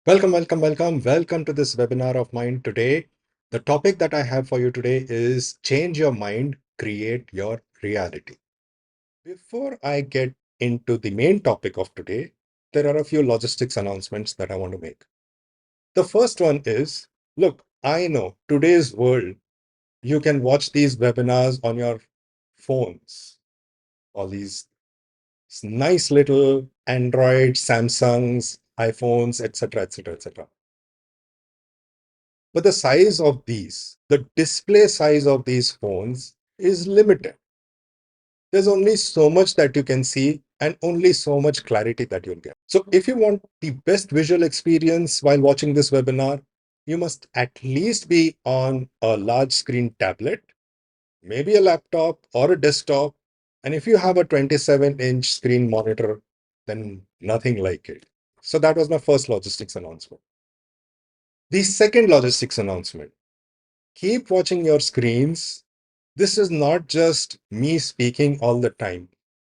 Welcome to this webinar of mine today. The topic that I have for you today is change your mind, create your reality. Before I get into the main topic of today, there are a few logistics announcements that I want to make. The first one is, look, I know today's world, you can watch these webinars on your phones, all these nice little Android, Samsungs, iPhones, etc., etc., etc. But the size of these, the display size of these phones is limited. There's only so much that you can see and only so much clarity that you'll get. So if you want the best visual experience while watching this webinar, you must at least be on a large screen tablet, maybe a laptop or a desktop. And if you have a 27-inch screen monitor, then nothing like it. So that was my first logistics announcement. The second logistics announcement: keep watching your screens. This is not just me speaking all the time,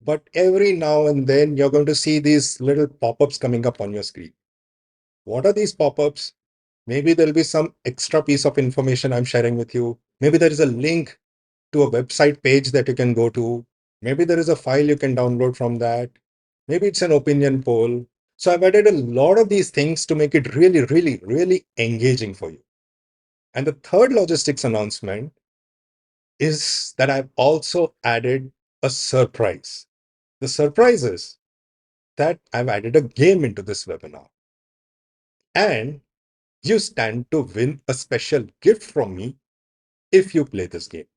but every now and then you're going to see these little pop-ups coming up on your screen. What are these pop-ups? Maybe there'll be some extra piece of information I'm sharing with you. Maybe there is a link to a website page that you can go to. Maybe there is a file you can download from that. Maybe it's an opinion poll. So I've added a lot of these things to make it really engaging for you. And the third logistics announcement is that I've also added a surprise. The surprise is that I've added a game into this webinar. And you stand to win a special gift from me if you play this game.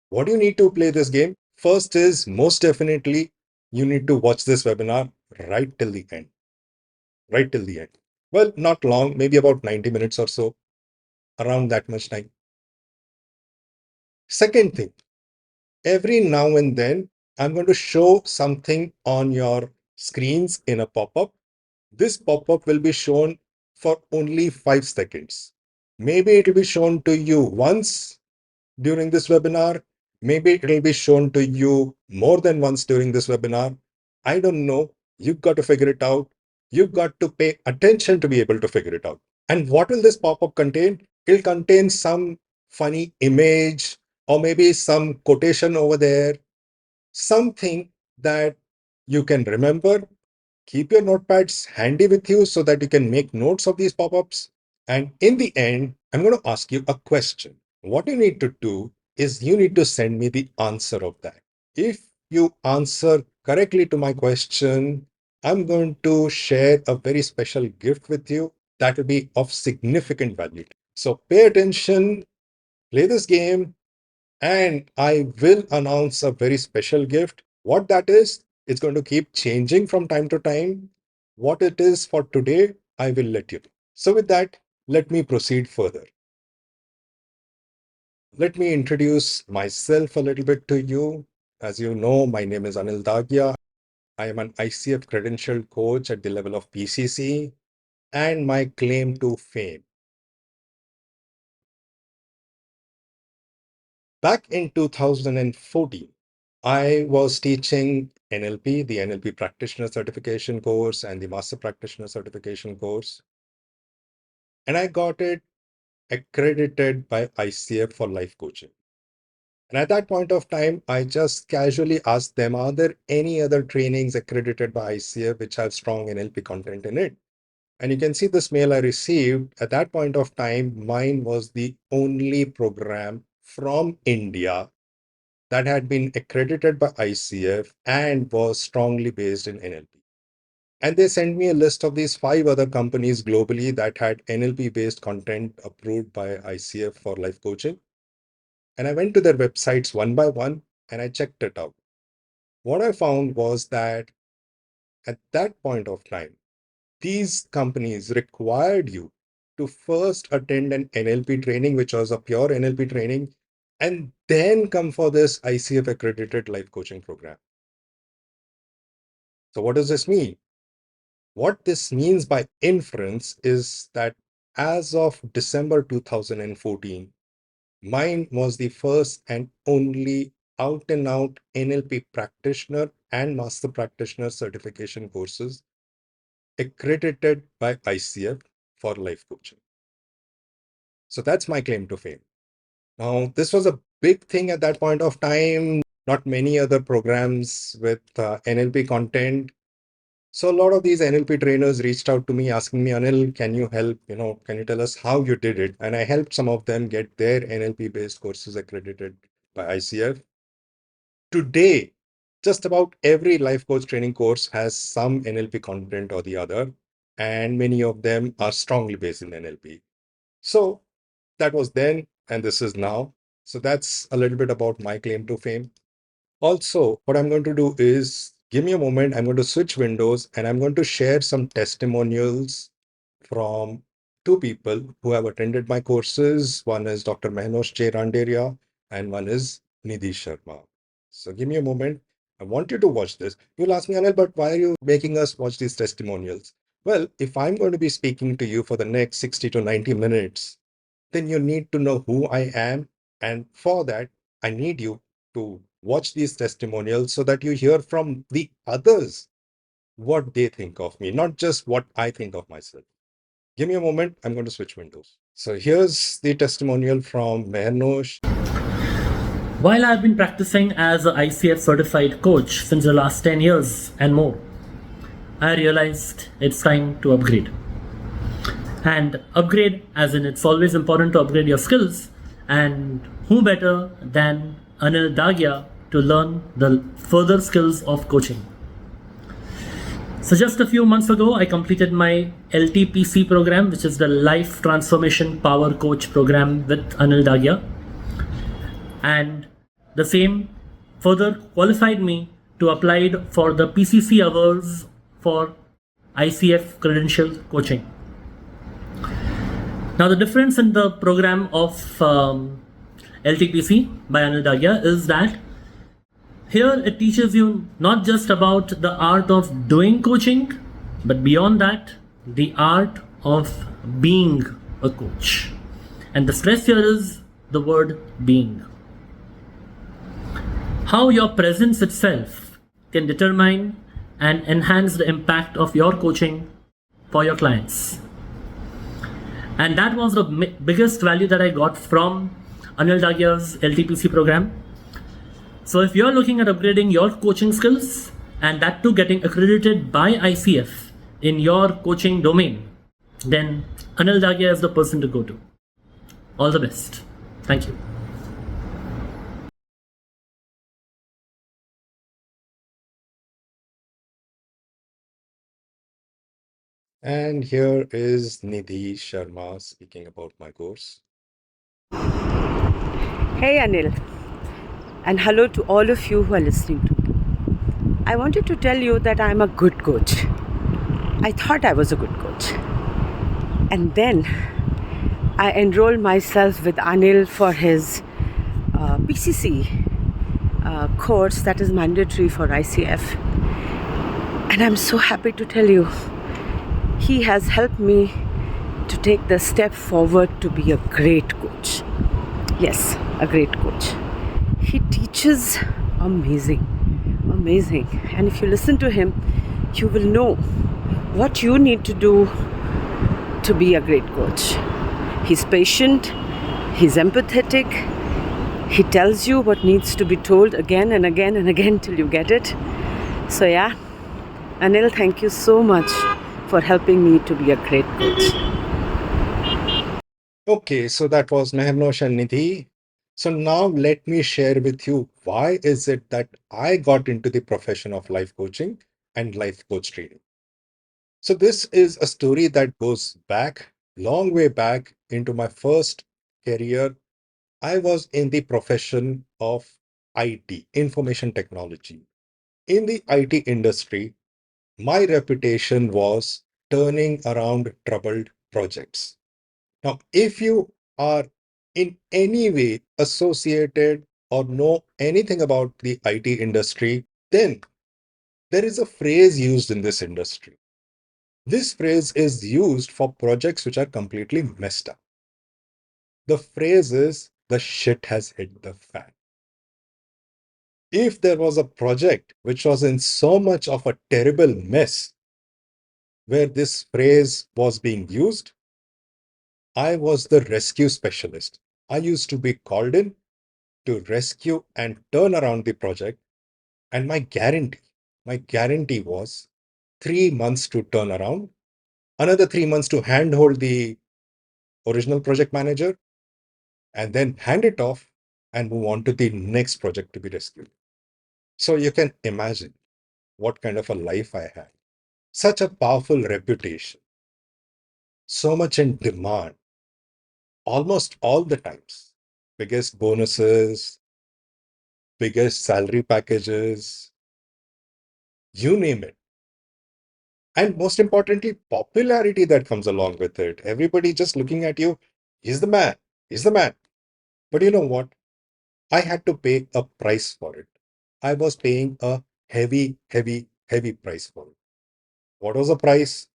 What do you need to play this game? First is most definitely you need to watch this webinar right till the end. Right till the end. Well, not long, maybe about 90 minutes or so, around that much time. Second thing, every now and then, I'm going to show something on your screens in a pop-up. This pop-up will be shown for only 5 seconds. Maybe it will be shown to you once during this webinar. Maybe it will be shown to you more than once during this webinar. I don't know. You've got to figure it out. You've got to pay attention to be able to figure it out. And what will this pop-up contain? It'll contain some funny image or maybe some quotation over there, something that you can remember. Keep your notepads handy with you so that you can make notes of these pop-ups. And in the end, I'm going to ask you a question. What you need to do is you need to send me the answer of that. If you answer correctly to my question, I'm going to share a very special gift with you that will be of significant value. So pay attention, play this game, and I will announce a very special gift. What that is, it's going to keep changing from time to time. What it is for today, I will let you know. So with that, let me proceed further. Let me introduce myself a little bit to you. As you know, my name is Anil Dagia. I am an ICF credentialed coach at the level of PCC, and my claim to fame. Back in 2014, I was teaching NLP, the NLP Practitioner Certification course and the Master Practitioner Certification course. And I got it accredited by ICF for life coaching. And at that point of time, I just casually asked them, are there any other trainings accredited by ICF which have strong NLP content in it? And you can see this mail I received. At that point of time, mine was the only program from India that had been accredited by ICF and was strongly based in NLP. And they sent me a list of these 5 other companies globally that had NLP based content approved by ICF for life coaching. And I went to their websites one by one and I checked it out. What I found was that at that point of time, these companies required you to first attend an NLP training, which was a pure NLP training, and then come for this ICF accredited life coaching program. So what does this mean? What this means by inference is that as of December 2014, mine was the first and only out and out NLP practitioner and master practitioner certification courses accredited by ICF for life coaching. So that's my claim to fame. Now, this was a big thing at that point of time. Not many other programs with NLP content. So a lot of these NLP trainers reached out to me asking me, Anil, can you help? Can you tell us how you did it? And I helped some of them get their NLP based courses accredited by ICF. Today, just about every life coach training course has some NLP content or the other, and many of them are strongly based in NLP. So that was then, and this is now. So that's a little bit about my claim to fame. Also, what I'm going to do is give me a moment. I'm going to switch windows and I'm going to share some testimonials from two people who have attended my courses. One is Dr. Mehnosh J. Randeria and one is Nidhi Sharma. So give me a moment. I want you to watch this. You'll ask me, Anil, but why are you making us watch these testimonials? Well, if I'm going to be speaking to you for the next 60 to 90 minutes, then you need to know who I am. And for that, I need you to watch these testimonials so that you hear from the others what they think of me, not just what I think of myself. Give me a moment. I'm going to switch windows. So here's the testimonial from Mehnosh. While I've been practicing as an ICF certified coach since the last 10 years and more, I realized it's time to upgrade. And upgrade, as in it's always important to upgrade your skills, and who better than Anil Dagia to learn the further skills of coaching. So just a few months ago, I completed my LTPC program, which is the Life Transformation Power Coach program with Anil Dagia. And the same further qualified me to apply for the PCC hours for ICF-credentialed coaching. Now, the difference in the program of LTPC by Anil Dagia is that here it teaches you not just about the art of doing coaching, but beyond that, the art of being a coach. And the stress here is the word being. How your presence itself can determine and enhance the impact of your coaching for your clients. And that was the biggest value that I got from Anil Dagia's LTPC program. So if you're looking at upgrading your coaching skills, and that too getting accredited by ICF in your coaching domain, then Anil Dagia is the person to go to. All the best. Thank you. And here is Nidhi Sharma speaking about my course. Hey Anil, and hello to all of you who are listening to me. I wanted to tell you that I'm a good coach. I thought I was a good coach. And then I enrolled myself with Anil for his PCC course that is mandatory for ICF. And I'm so happy to tell you, he has helped me to take the step forward to be a great coach. Yes, a great coach. He teaches amazing. And if you listen to him, you will know what you need to do to be a great coach. He's patient, he's empathetic, he tells you what needs to be told again and again and again till you get it. So yeah, Anil, thank you so much for helping me to be a great coach. Okay, so that was Mehnosh and Nidhi. So now let me share with you why is it that I got into the profession of life coaching and life coach training. So this is a story that goes back, long way back into my first career. I was in the profession of IT, information technology. In the IT industry, my reputation was turning around troubled projects. Now, if you are in any way associated or know anything about the IT industry, then there is a phrase used in this industry. This phrase is used for projects which are completely messed up. The phrase is the shit has hit the fan. If there was a project which was in so much of a terrible mess, where this phrase was being used, I was the rescue specialist. I used to be called in to rescue and turn around the project. And my guarantee was 3 months to turn around, another 3 months to handhold the original project manager, and then hand it off and move on to the next project to be rescued. So you can imagine what kind of a life I had. Such a powerful reputation, so much in demand, almost all the times. Biggest bonuses, biggest salary packages, you name it. And most importantly, popularity that comes along with it. Everybody just looking at you, he's the man, he's the man. But you know what? I had to pay a price for it. I was paying a heavy, heavy, heavy price for it. What was the price?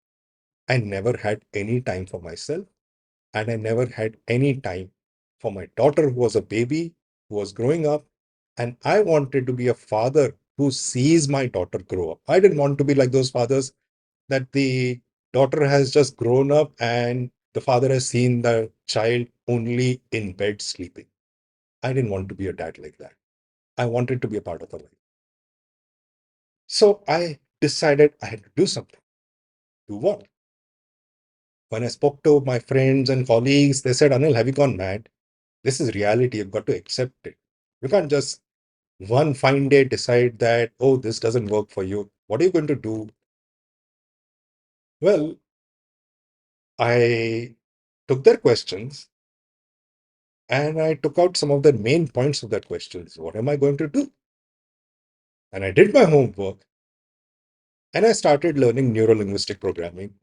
I never had any time for myself, and I never had any time for my daughter, who was a baby, who was growing up. And I wanted to be a father who sees my daughter grow up. I didn't want to be like those fathers that the daughter has just grown up and the father has seen the child only in bed sleeping. I didn't want to be a dad like that. I wanted to be a part of her life. So I decided I had to do something. Do what? When I spoke to my friends and colleagues, they said, Anil, have you gone mad? This is reality. You've got to accept it. You can't just one fine day decide that, oh, this doesn't work for you. What are you going to do? Well, I took their questions and I took out some of the main points of that questions. What am I going to do? And I did my homework and I started learning neuro-linguistic programming.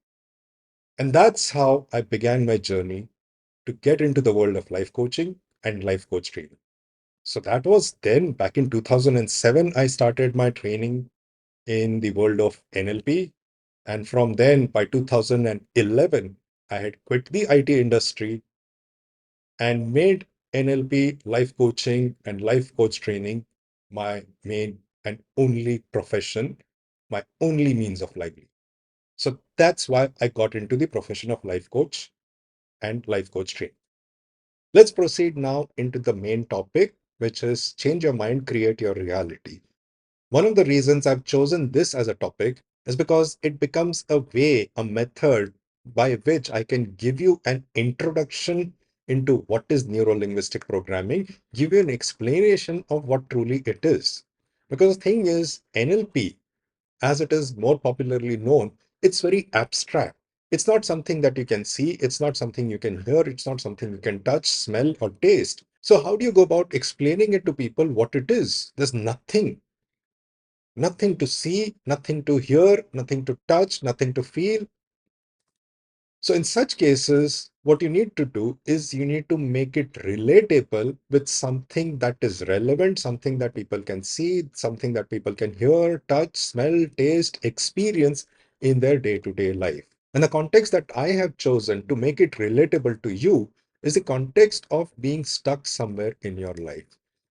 And that's how I began my journey to get into the world of life coaching and life coach training. So that was then back in 2007, I started my training in the world of NLP. And from then, by 2011, I had quit the IT industry and made NLP, life coaching, and life coach training my main and only profession, my only means of livelihood. So that's why I got into the profession of life coach and life coach training. Let's proceed now into the main topic, which is change your mind, create your reality. One of the reasons I've chosen this as a topic is because it becomes a way, a method by which I can give you an introduction into what is neuro-linguistic programming, give you an explanation of what truly it is. Because the thing is, NLP, as it is more popularly known, it's very abstract. It's not something that you can see, it's not something you can hear, it's not something you can touch, smell, or taste. So, how do you go about explaining it to people what it is? There's nothing to see, nothing to hear, nothing to touch, nothing to feel. So, in such cases, what you need to do is you need to make it relatable with something that is relevant, something that people can see, something that people can hear, touch, smell, taste, experience in their day to day life. And the context that I have chosen to make it relatable to you is the context of being stuck somewhere in your life.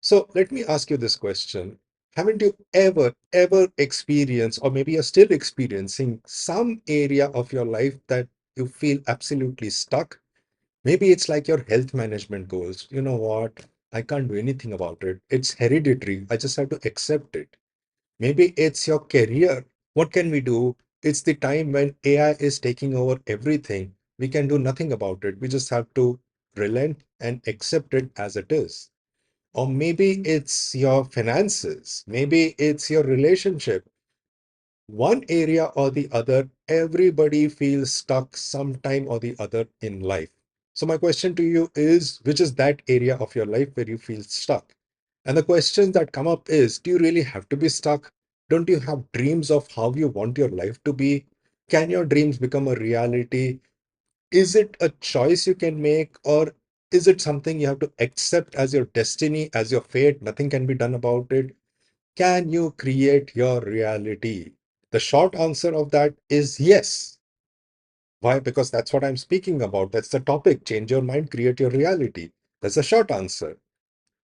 So, let me ask you this question. Haven't you ever experienced, or maybe you're still experiencing some area of your life that you feel absolutely stuck? Maybe it's like your health management goals. You know what? I can't do anything about it. It's hereditary. I just have to accept it. Maybe it's your career. What can we do? It's the time when AI is taking over everything. We can do nothing about it. We just have to relent and accept it as it is. Or maybe it's your finances. Maybe it's your relationship. One area or the other, everybody feels stuck sometime or the other in life. So, my question to you is, which is that area of your life where you feel stuck? And the questions that come up is, do you really have to be stuck? Don't you have dreams of how you want your life to be? Can your dreams become a reality? Is it a choice you can make, or is it something you have to accept as your destiny, as your fate? Nothing can be done about it. Can you create your reality? The short answer of that is yes. Why? Because that's what I'm speaking about. That's the topic. Change your mind, create your reality. That's a short answer.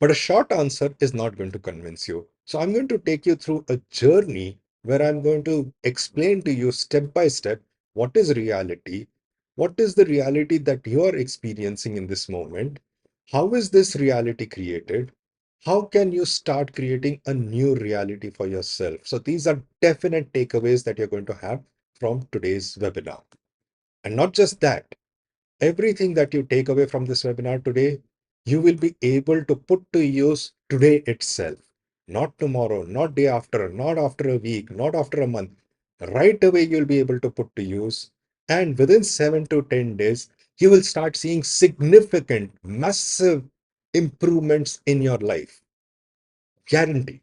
But a short answer is not going to convince you. So I'm going to take you through a journey where I'm going to explain to you step by step what is reality? What is the reality that you are experiencing in this moment? How is this reality created? How can you start creating a new reality for yourself? So these are definite takeaways that you're going to have from today's webinar. And not just that, everything that you take away from this webinar today, you will be able to put to use today itself, not tomorrow, not day after, not after a week, not after a month. Right away, you'll be able to put to use. And within 7 to 10 days, you will start seeing significant, massive improvements in your life. Guarantee.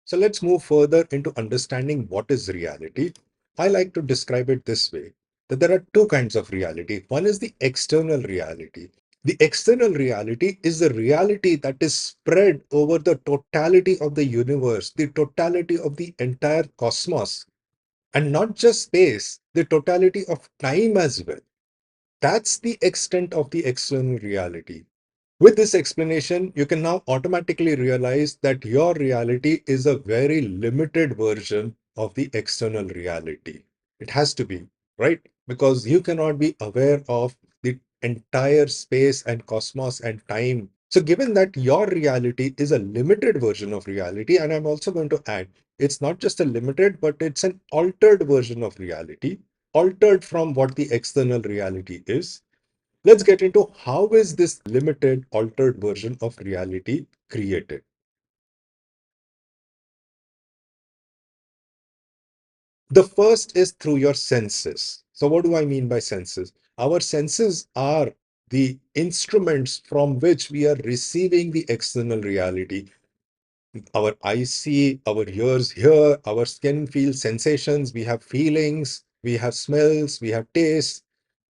So let's move further into understanding what is reality. I like to describe it this way, that there are two kinds of reality. One is the external reality. The external reality is the reality that is spread over the totality of the universe, the totality of the entire cosmos, and not just space, the totality of time as well. That's the extent of the external reality. With this explanation, you can now automatically realize that your reality is a very limited version of the external reality. It has to be, right? Because you cannot be aware of the entire space and cosmos and time. So, given that your reality is a limited version of reality, and I'm also going to add, it's not just a limited, but it's an altered version of reality, altered from what the external reality is. Let's get into how is this limited, altered version of reality created. The first is through your senses. So what do I mean by senses? Our senses are the instruments from which we are receiving the external reality. Our eyes see, our ears hear, our skin feels sensations, we have feelings, we have smells, we have tastes.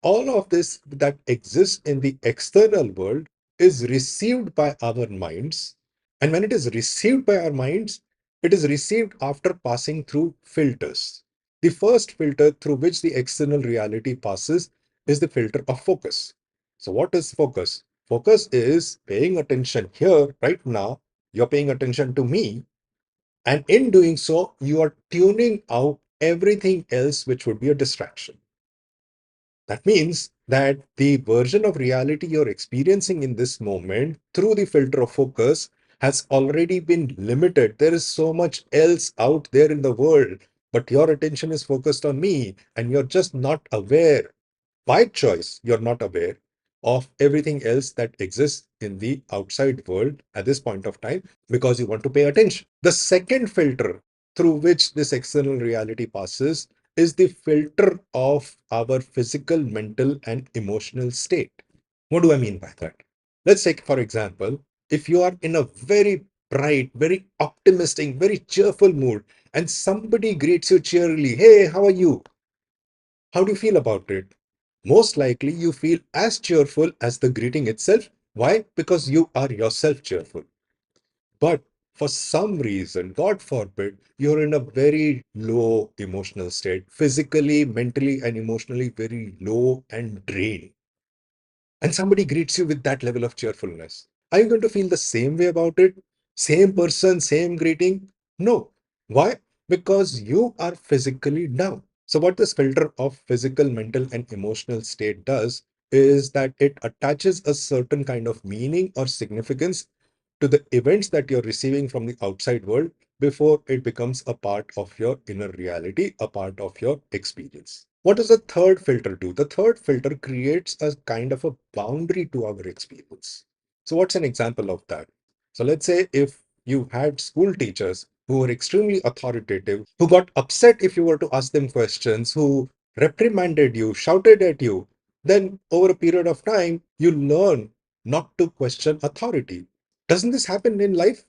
All of this that exists in the external world is received by our minds. And when it is received by our minds, it is received after passing through filters. The first filter through which the external reality passes is the filter of focus. So, what is focus? Focus is paying attention here, right now. You're paying attention to me. And in doing so, you are tuning out everything else which would be a distraction. That means that the version of reality you're experiencing in this moment through the filter of focus has already been limited. There is so much else out there in the world, but your attention is focused on me and you're just not aware. By choice, you're not aware of everything else that exists in the outside world at this point of time because you want to pay attention. The second filter through which this external reality passes is the filter of our physical, mental, and emotional state. What do I mean by that? Let's take, for example, if you are in a very bright, very optimistic, very cheerful mood, and somebody greets you cheerily, hey, how are you? How do you feel about it? Most likely, you feel as cheerful as the greeting itself. Why? Because you are yourself cheerful. But for some reason, God forbid, you're in a very low emotional state, physically, mentally, and emotionally very low and drained. And somebody greets you with that level of cheerfulness. Are you going to feel the same way about it? Same person, same greeting? No. Why? Because you are physically down. So, what this filter of physical, mental, and emotional state does is that it attaches a certain kind of meaning or significance to the events that you're receiving from the outside world before it becomes a part of your inner reality, a part of your experience. What does the third filter do? The third filter creates a kind of a boundary to our experience. So, what's an example of that? So, let's say if you had school teachers who were extremely authoritative, who got upset if you were to ask them questions, who reprimanded you, shouted at you, then over a period of time, you learn not to question authority. Doesn't this happen in life?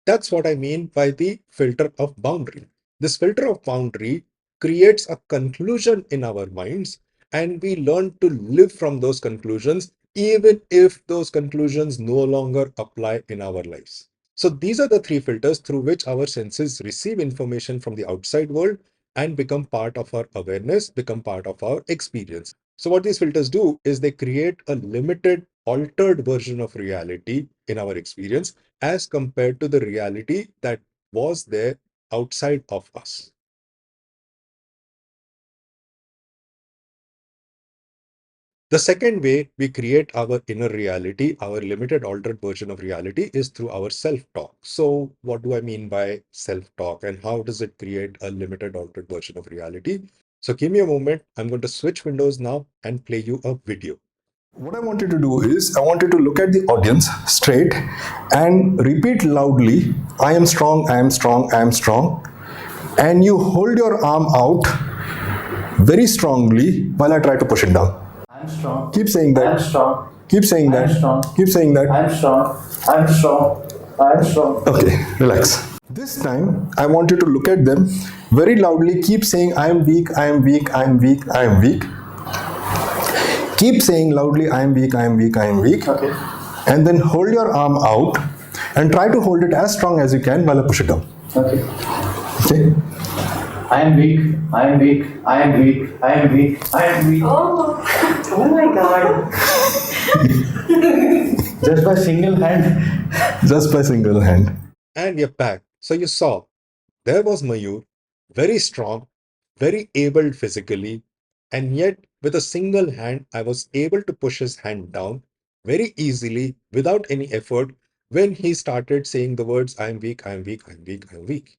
That's what I mean by the filter of boundary. This filter of boundary creates a conclusion in our minds, and we learn to live from those conclusions, even if those conclusions no longer apply in our lives. So, these are the three filters through which our senses receive information from the outside world and become part of our awareness, become part of our experience. So, what these filters do is they create a limited, altered version of reality in our experience as compared to the reality that was there outside of us. The second way we create our inner reality, our limited altered version of reality, is through our self-talk. So what do I mean by self-talk and how does it create a limited altered version of reality? So give me a moment. I'm going to switch windows now and play you a video. What I want you to do is, I want you to look at the audience straight and repeat loudly, I am strong, I am strong, I am strong. And you hold your arm out very strongly while I try to push it down. I'm strong. Keep saying that. I'm strong. Keep saying that. I'm strong. Keep saying that. I'm strong. I'm strong. I'm strong. Okay, relax. This time, I want you to look at them very loudly. Keep saying, I am weak, I am weak, I am weak, I am weak. Keep saying loudly, I am weak, I am weak, I am weak. Okay. And then hold your arm out and try to hold it as strong as you can while I push it down. Okay. Okay? I am weak. I am weak. I am weak. I am weak. I am weak. Oh my God. Just by single hand. Just by single hand. And we're back. So you saw, there was Mayur, very strong, very able physically, and yet with a single hand, I was able to push his hand down very easily without any effort when he started saying the words, I am weak, I am weak, I am weak, I am weak.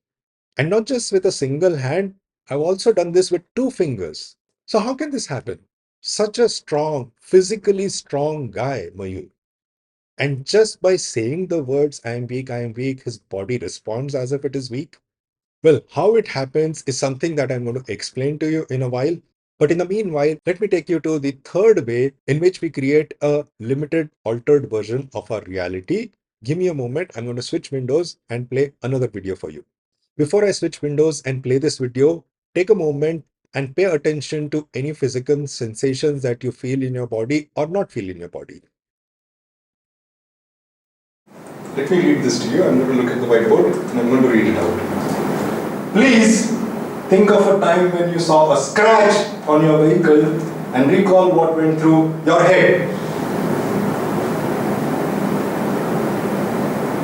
And not just with a single hand, I've also done this with 2 fingers. So how can this happen? Such a strong, physically strong guy, Mayur. And just by saying the words, I am weak, his body responds as if it is weak. Well, how it happens is something that I'm going to explain to you in a while. But in the meanwhile, let me take you to the third way in which we create a limited, altered version of our reality. Give me a moment. I'm going to switch windows and play another video for you. Before I switch windows and play this video, take a moment and pay attention to any physical sensations that you feel in your body or not feel in your body. Let me read this to you. I'm going to look at the whiteboard and I'm going to read it out. Please think of a time when you saw a scratch on your vehicle and recall what went through your head.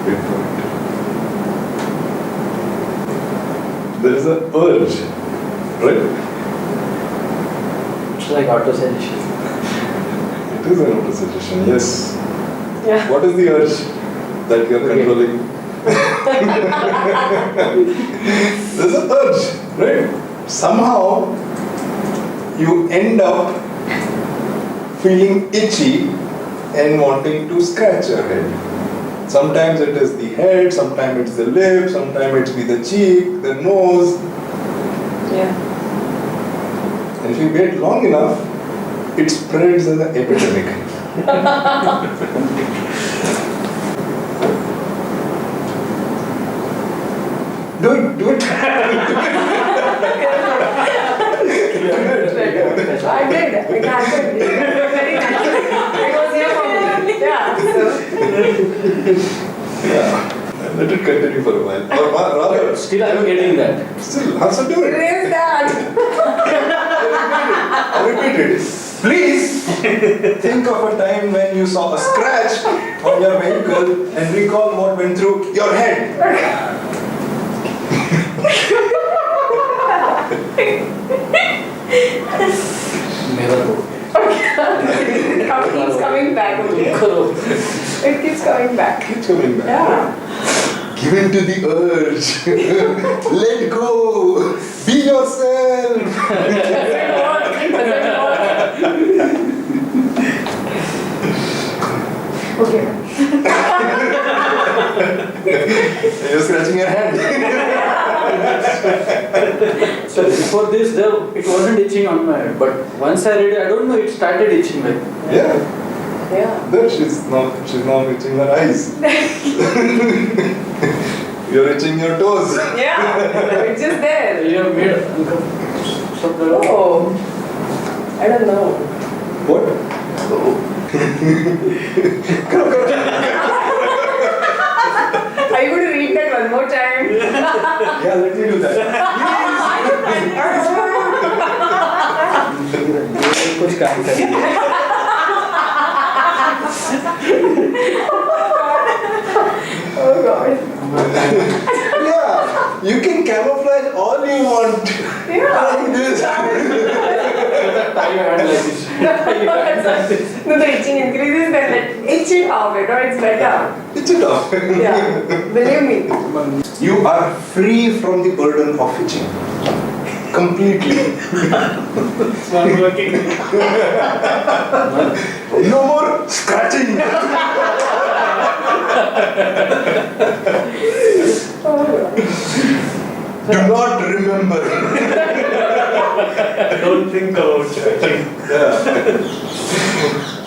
Wait for it. There is an urge, right? It's like auto-suggestion. It is an auto-suggestion, yes. Yeah. What is the urge that you are controlling? There's an urge, right? Somehow you end up feeling itchy and wanting to scratch your head. Sometimes it is the head, sometimes it's the lip, sometimes it's the cheek, the nose. Yeah. And if you wait long enough, it spreads as an epidemic. Do it. I did. It happened. Very natural. It was here for me. Yeah. Yeah. Let it continue for a while. Or rather, Still I'm getting that. still, also do it. Where is that? I'll repeat it. Please think of a time when you saw a scratch on your vehicle and recall what went through your head. Never go. It keeps coming back, okay? It keeps coming back. Keep coming back. Yeah. Give in to the urge. Let go. Be yourself. Okay. You're scratching your hand. So before this, it wasn't itching on my head. But once I read it, I don't know, it started itching my head. Yeah. Yeah. There, she's now itching her eyes. You're itching your toes. Yeah. It's just there. You have made something. Oh. I don't know. What? Are you going to read that one more time? Yeah, let me do that. कुछ काम करेंगे. Oh God. Yeah, you can camouflage all you want. Yeah. Like this. tie your hand like this. Tie your hand like this. No, the itching increases, then let itch it off, it's better. Itch it off. Yeah, believe me. You are free from the burden of itching. Completely. Small working. No more scratching. Do not remember. Don't think about scratching.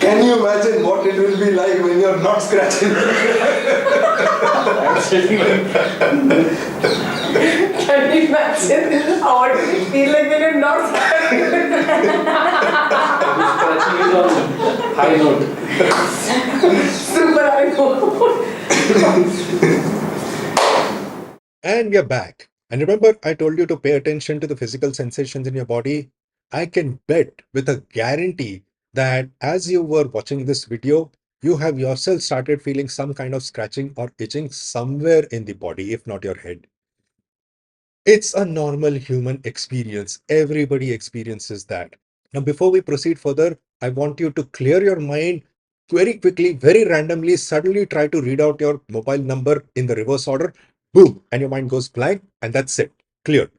Can you imagine what it will be like when you're not scratching? I'm sitting like Can you imagine how it will feel like when you're not scratching is on high note. super high note? And we are back. And remember, I told you to pay attention to the physical sensations in your body. I can bet with a guarantee that as you were watching this video, you have yourself started feeling some kind of scratching or itching somewhere in the body, if not your head. It's a normal human experience. Everybody experiences that. Now, before we proceed further, I want you to clear your mind very quickly, very randomly, suddenly try to read out your mobile number in the reverse order. Boom, and your mind goes blank, and that's it. Clear.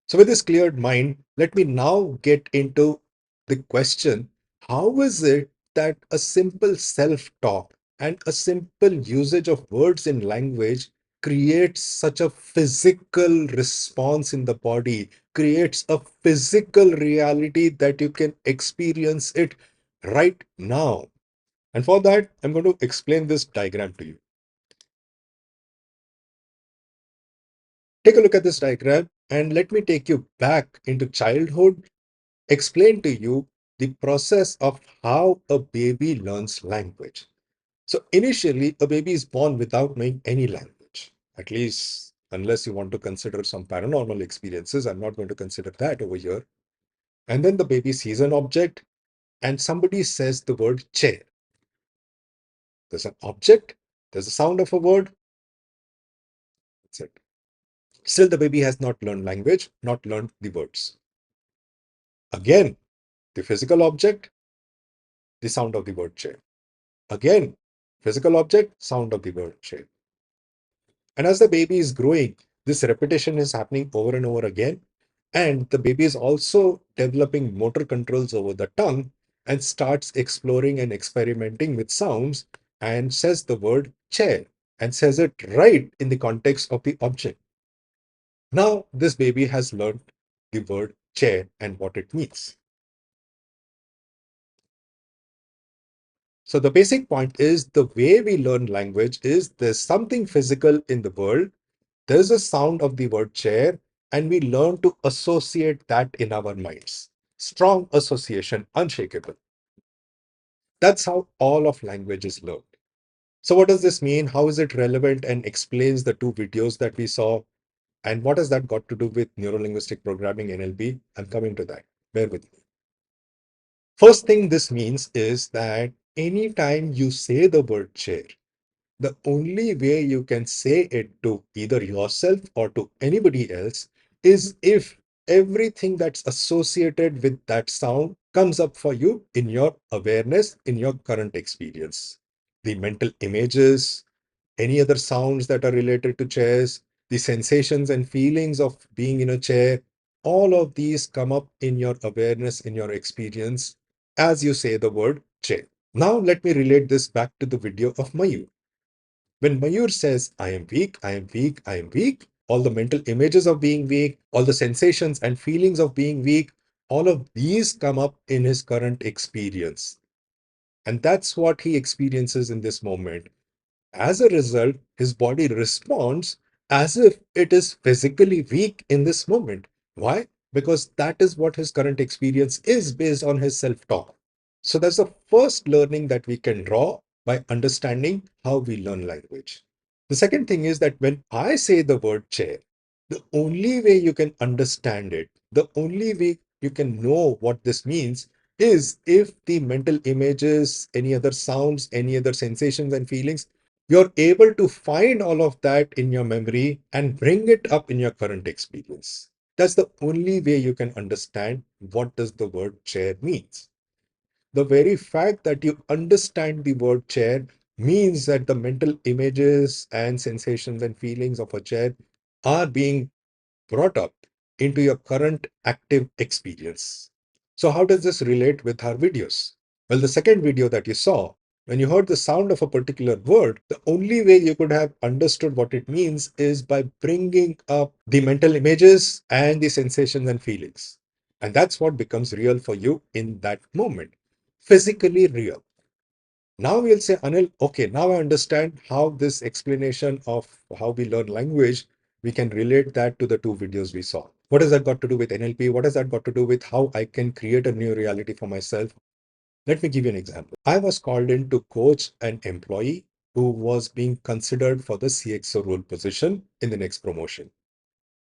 So, with this cleared mind, let me now get into the question: how is it that a simple self talk and a simple usage of words in language creates such a physical response in the body, creates a physical reality that you can experience it right now? And for that, I'm going to explain this diagram to you. Take a look at this diagram and let me take you back into childhood, explain to you the process of how a baby learns language. So initially, a baby is born without knowing any language, at least unless you want to consider some paranormal experiences. I'm not going to consider that over here. And then the baby sees an object and somebody says the word chair. There's an object, there's a sound of a word, that's it. Still, the baby has not learned language, not learned the words. Again, the physical object, the sound of the word chair. Again, physical object, sound of the word chair. And as the baby is growing, this repetition is happening over and over again. And the baby is also developing motor controls over the tongue and starts exploring and experimenting with sounds and says the word chair and says it right in the context of the object. Now, this baby has learned the word chair and what it means. So the basic point is the way we learn language is there's something physical in the world. There's a sound of the word chair, and we learn to associate that in our minds. Strong association, unshakable. That's how all of language is learned. So what does this mean? How is it relevant and explains the two videos that we saw? And what has that got to do with neuro-linguistic programming, NLP? I'm coming to that. Bear with me. First thing this means is that anytime you say the word chair, the only way you can say it to either yourself or to anybody else is if everything that's associated with that sound comes up for you in your awareness, in your current experience. The mental images, any other sounds that are related to chairs, the sensations and feelings of being in a chair, all of these come up in your awareness, in your experience as you say the word chair. Now let me relate this back to the video of Mayur. When Mayur says, I am weak, I am weak, I am weak, all the mental images of being weak, all the sensations and feelings of being weak, all of these come up in his current experience. And that's what he experiences in this moment. As a result, his body responds as if it is physically weak in this moment. Why? Because that is what his current experience is based on his self-talk. So that's the first learning that we can draw by understanding how we learn language. The second thing is that when I say the word chair, the only way you can understand it, the only way you can know what this means is if the mental images, any other sounds, any other sensations and feelings, you're able to find all of that in your memory and bring it up in your current experience. That's the only way you can understand what does the word chair means. The very fact that you understand the word chair means that the mental images and sensations and feelings of a chair are being brought up into your current active experience. So, how does this relate with our videos? Well, the second video that you saw, when you heard the sound of a particular word, the only way you could have understood what it means is by bringing up the mental images and the sensations and feelings. And that's what becomes real for you in that moment, physically real. Now we'll say, Anil, okay, now I understand how this explanation of how we learn language, we can relate that to the two videos we saw. What has that got to do with NLP? What has that got to do with how I can create a new reality for myself? Let me give you an example. I was called in to coach an employee who was being considered for the CXO role position in the next promotion.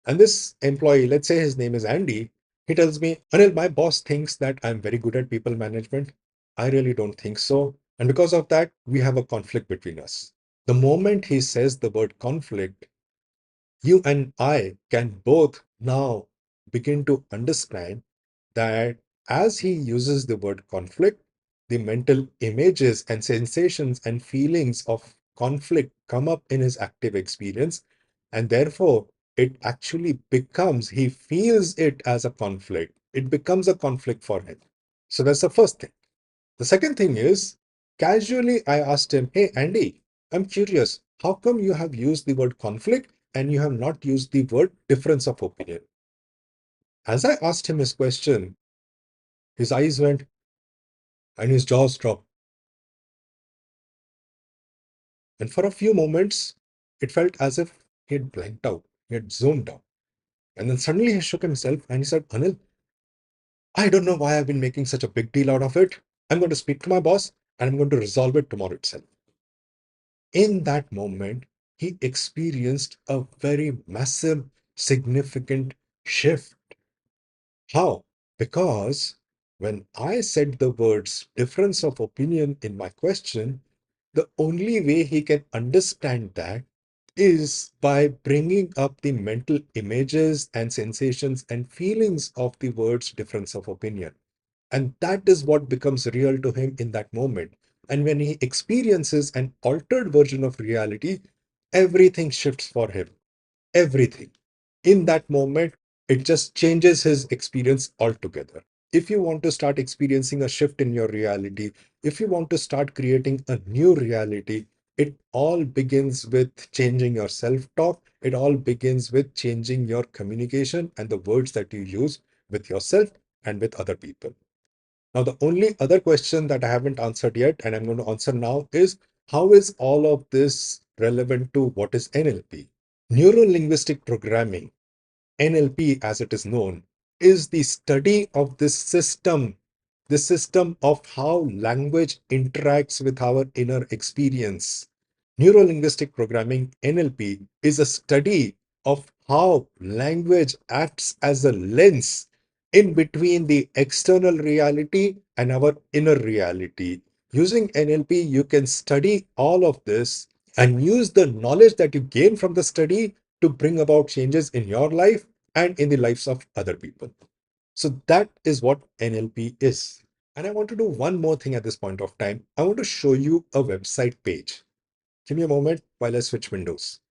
And this employee, let's say his name is Andy, he tells me, Anil, my boss thinks that I'm very good at people management. I really don't think so. And because of that, we have a conflict between us. The moment he says the word conflict, you and I can both now begin to understand that as he uses the word conflict, the mental images and sensations and feelings of conflict come up in his active experience. And therefore, it actually becomes, he feels it as a conflict. It becomes a conflict for him. So that's the first thing. The second thing is, casually I asked him, hey, Andy, I'm curious, how come you have used the word conflict and you have not used the word difference of opinion? As I asked him his question, his eyes went and his jaws dropped. And for a few moments, it felt as if he had blanked out, he had zoned out. And then suddenly he shook himself and he said, Anil, I don't know why I've been making such a big deal out of it. I'm going to speak to my boss and I'm going to resolve it tomorrow itself. In that moment, he experienced a very massive, significant shift. How? Because when I said the words difference of opinion in my question, the only way he can understand that is by bringing up the mental images and sensations and feelings of the words difference of opinion. And that is what becomes real to him in that moment. And when he experiences an altered version of reality, everything shifts for him. Everything. In that moment, it just changes his experience altogether. If you want to start experiencing a shift in your reality, if you want to start creating a new reality, it all begins with changing your self talk. It all begins with changing your communication and the words that you use with yourself and with other people. Now, the only other question that I haven't answered yet, and I'm going to answer now, is how is all of this relevant to what is NLP? Neuro-linguistic programming, NLP as it is known, is the study of the system of how language interacts with our inner experience. Neuro-linguistic programming, NLP, is a study of how language acts as a lens in between the external reality and our inner reality. Using NLP, you can study all of this and use the knowledge that you gain from the study to bring about changes in your life and in the lives of other people. So that is what NLP is. And I want to do one more thing at this point of time. I want to show you a website page. Give me a moment while I switch windows.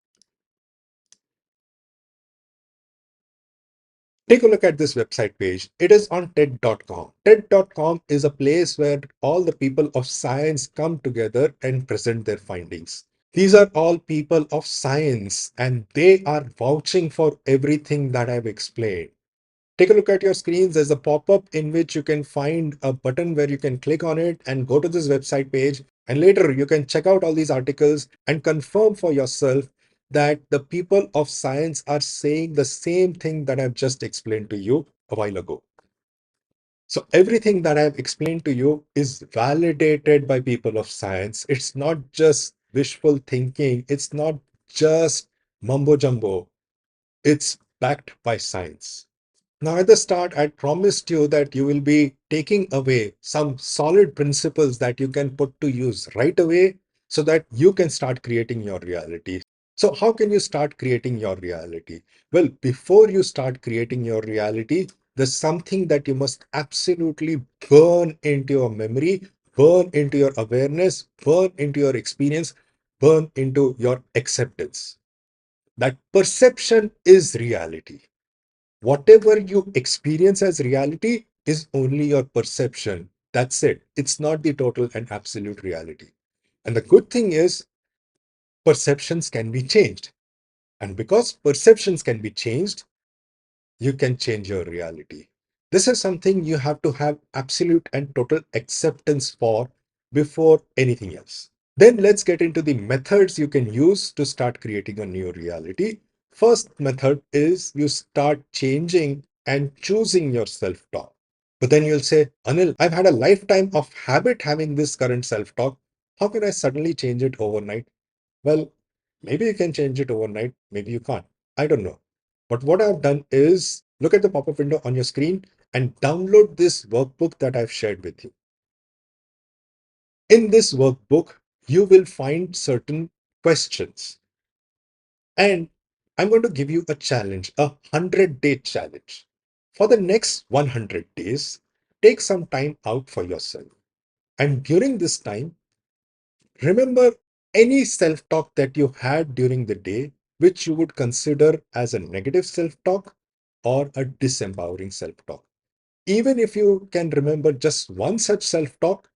Take a look at this website page. It is on TED.com. TED.com is a place where all the people of science come together and present their findings. These are all people of science and they are vouching for everything that I've explained. Take a look at your screens. There's a pop-up in which you can find a button where you can click on it and go to this website page. And later you can check out all these articles and confirm for yourself that the people of science are saying the same thing that I've just explained to you a while ago. So everything that I've explained to you is validated by people of science. It's not just wishful thinking. It's not just mumbo jumbo. It's backed by science. Now, at the start, I promised you that you will be taking away some solid principles that you can put to use right away so that you can start creating your reality. So how can you start creating your reality? Well, before you start creating your reality, there's something that you must absolutely burn into your memory, burn into your awareness, burn into your experience, burn into your acceptance. That perception is reality. Whatever you experience as reality is only your perception. That's it. It's not the total and absolute reality. And the good thing is, perceptions can be changed. And because perceptions can be changed, you can change your reality. This is something you have to have absolute and total acceptance for before anything else. Then let's get into the methods you can use to start creating a new reality. First method is you start changing and choosing your self-talk. But then you'll say, Anil, I've had a lifetime of habit having this current self-talk. How can I suddenly change it overnight? Well, maybe you can change it overnight, maybe you can't. I don't know. But what I've done is look at the pop-up window on your screen and download this workbook that I've shared with you. In this workbook, you will find certain questions. And I'm going to give you a challenge, a 100-day challenge. For the next 100 days, take some time out for yourself. And during this time, remember any self-talk that you had during the day, which you would consider as a negative self-talk or a disempowering self-talk. Even if you can remember just one such self-talk,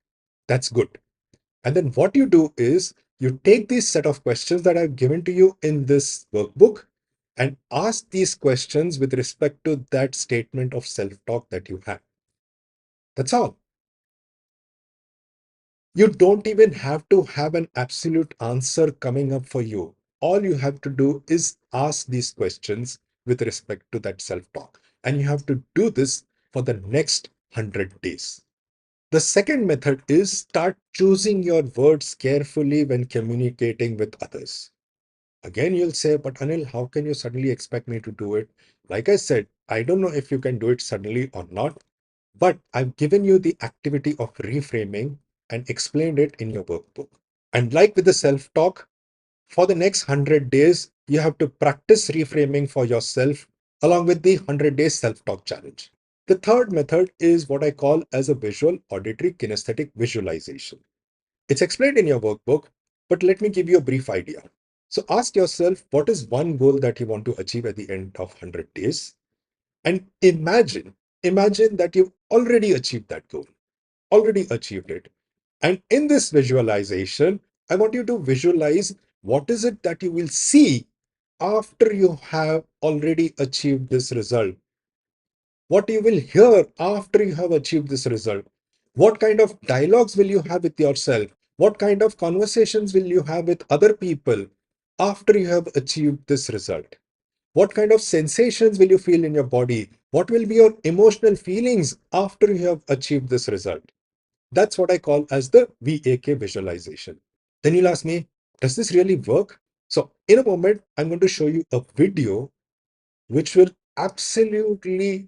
that's good. And then what you do is you take these set of questions that I've given to you in this workbook and ask these questions with respect to that statement of self-talk that you have. That's all. You don't even have to have an absolute answer coming up for you. All you have to do is ask these questions with respect to that self-talk. And you have to do this for the next 100 days. The second method is start choosing your words carefully when communicating with others. Again, you'll say, but Anil, how can you suddenly expect me to do it? Like I said, I don't know if you can do it suddenly or not, but I've given you the activity of reframing and explained it in your workbook. And like with the self-talk, for the next 100 days, you have to practice reframing for yourself along with the 100-day self-talk challenge. The third method is what I call as a visual auditory kinesthetic visualization. It's explained in your workbook, but let me give you a brief idea. So ask yourself, what is one goal that you want to achieve at the end of 100 days? And imagine that you've already achieved that goal, already achieved it. And in this visualization, I want you to visualize what is it that you will see after you have already achieved this result. What you will hear after you have achieved this result. What kind of dialogues will you have with yourself? What kind of conversations will you have with other people after you have achieved this result? What kind of sensations will you feel in your body? What will be your emotional feelings after you have achieved this result? That's what I call as the VAK visualization. Then you'll ask me, does this really work? So in a moment, I'm going to show you a video which will absolutely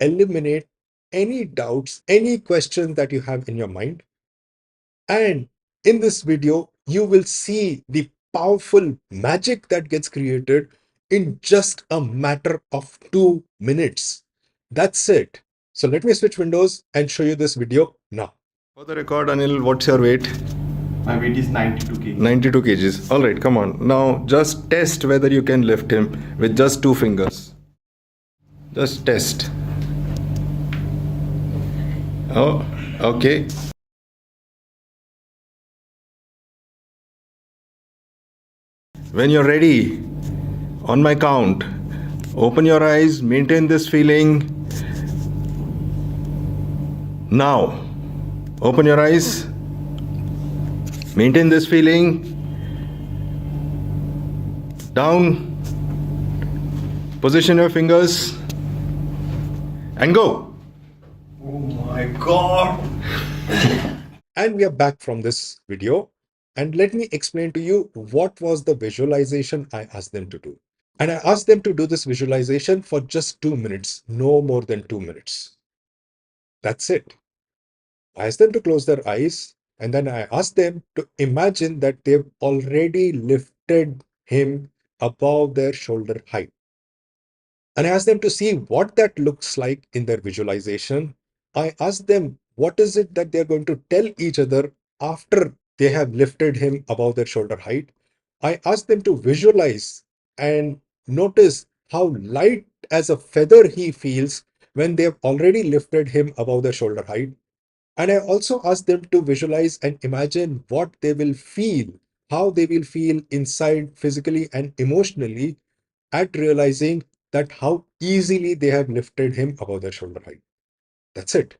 eliminate any doubts, any questions that you have in your mind. And in this video, you will see the powerful magic that gets created in just a matter of 2 minutes. That's it. So let me switch windows and show you this video now. For the record, Anil, what's your weight? My weight is 92 kg. 92 kgs. All right, come on. Now just test whether you can lift him with just 2 fingers. Just test. Oh, okay. When you're ready, on my count, open your eyes, maintain this feeling. Now, open your eyes, maintain this feeling. Down, position your fingers, and go. Oh my god! And we are back from this video. And let me explain to you what was the visualization I asked them to do. And I asked them to do this visualization for just 2 minutes, no more than 2 minutes. That's it. I asked them to close their eyes, and then I asked them to imagine that they've already lifted him above their shoulder height. And I ask them to see what that looks like in their visualization. I ask them what is it that they're going to tell each other after they have lifted him above their shoulder height. I ask them to visualize and notice how light as a feather he feels when they have already lifted him above their shoulder height. And I also ask them to visualize and imagine what they will feel, how they will feel inside physically and emotionally at realizing that how easily they have lifted him above their shoulder height. That's it.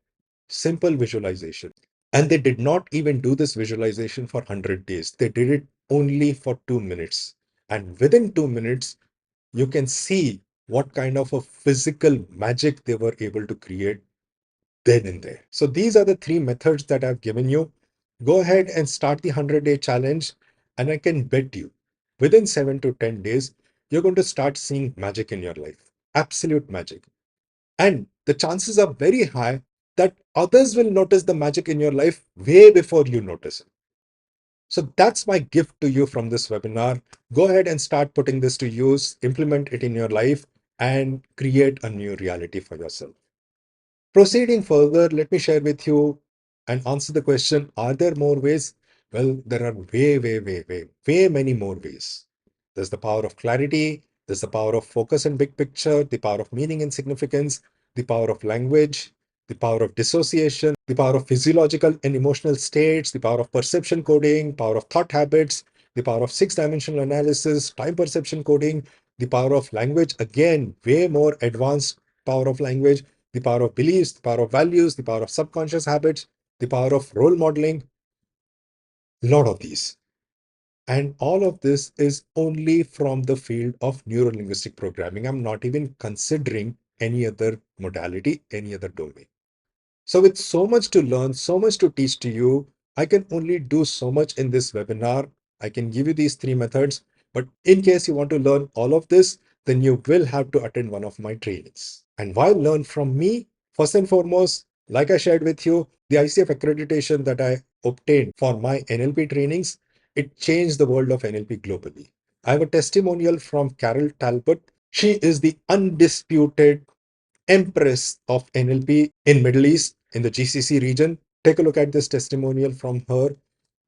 Simple visualization. And they did not even do this visualization for 100 days. They did it only for 2 minutes. And within 2 minutes, you can see what kind of a physical magic they were able to create then and there. So these are the three methods that I've given you. Go ahead and start the 100-day challenge. And I can bet you within 7 to 10 days, you're going to start seeing magic in your life. Absolute magic. And the chances are very high that others will notice the magic in your life way before you notice it. So that's my gift to you from this webinar. Go ahead and start putting this to use, implement it in your life, and create a new reality for yourself. Proceeding further, let me share with you and answer the question, are there more ways? Well, there are way many more ways. There's the power of clarity, there's the power of focus and big picture, the power of meaning and significance, the power of language, the power of dissociation, the power of physiological and emotional states, the power of perception coding, power of thought habits, the power of six-dimensional analysis, time perception coding, the power of language, again, way more advanced power of language, the power of beliefs, the power of values, the power of subconscious habits, the power of role modeling, a lot of these. And all of this is only from the field of neuro-linguistic programming. I'm not even considering any other modality, any other domain. So with so much to learn, so much to teach to you, I can only do so much in this webinar. I can give you these three methods, but in case you want to learn all of this, then you will have to attend one of my trainings. And why learn from me? First and foremost, like I shared with you, the ICF accreditation that I obtained for my NLP trainings, it changed the world of NLP globally. I have a testimonial from Carol Talbot. She is the undisputed empress of NLP in Middle East, in the GCC region. Take a look at this testimonial from her.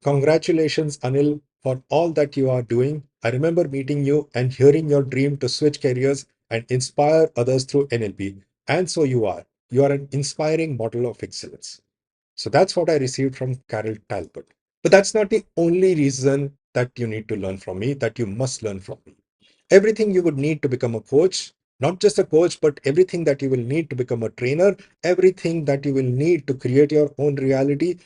Congratulations, Anil, for all that you are doing. I remember meeting you and hearing your dream to switch careers and inspire others through NLP. And so you are. You are an inspiring model of excellence. So that's what I received from Carol Talbot. But that's not the only reason that you need to learn from me, that you must learn from me. Everything you would need to become a coach, not just a coach, but everything that you will need to become a trainer, everything that you will need to create your own reality,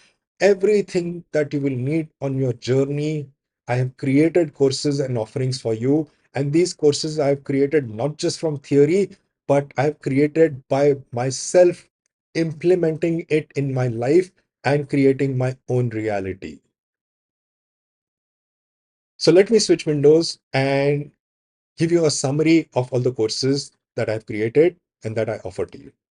everything that you will need on your journey. I have created courses and offerings for you. And these courses I have created not just from theory, but I have created by myself implementing it in my life and creating my own reality. So let me switch windows and give you a summary of all the courses that I've created and that I offer to you.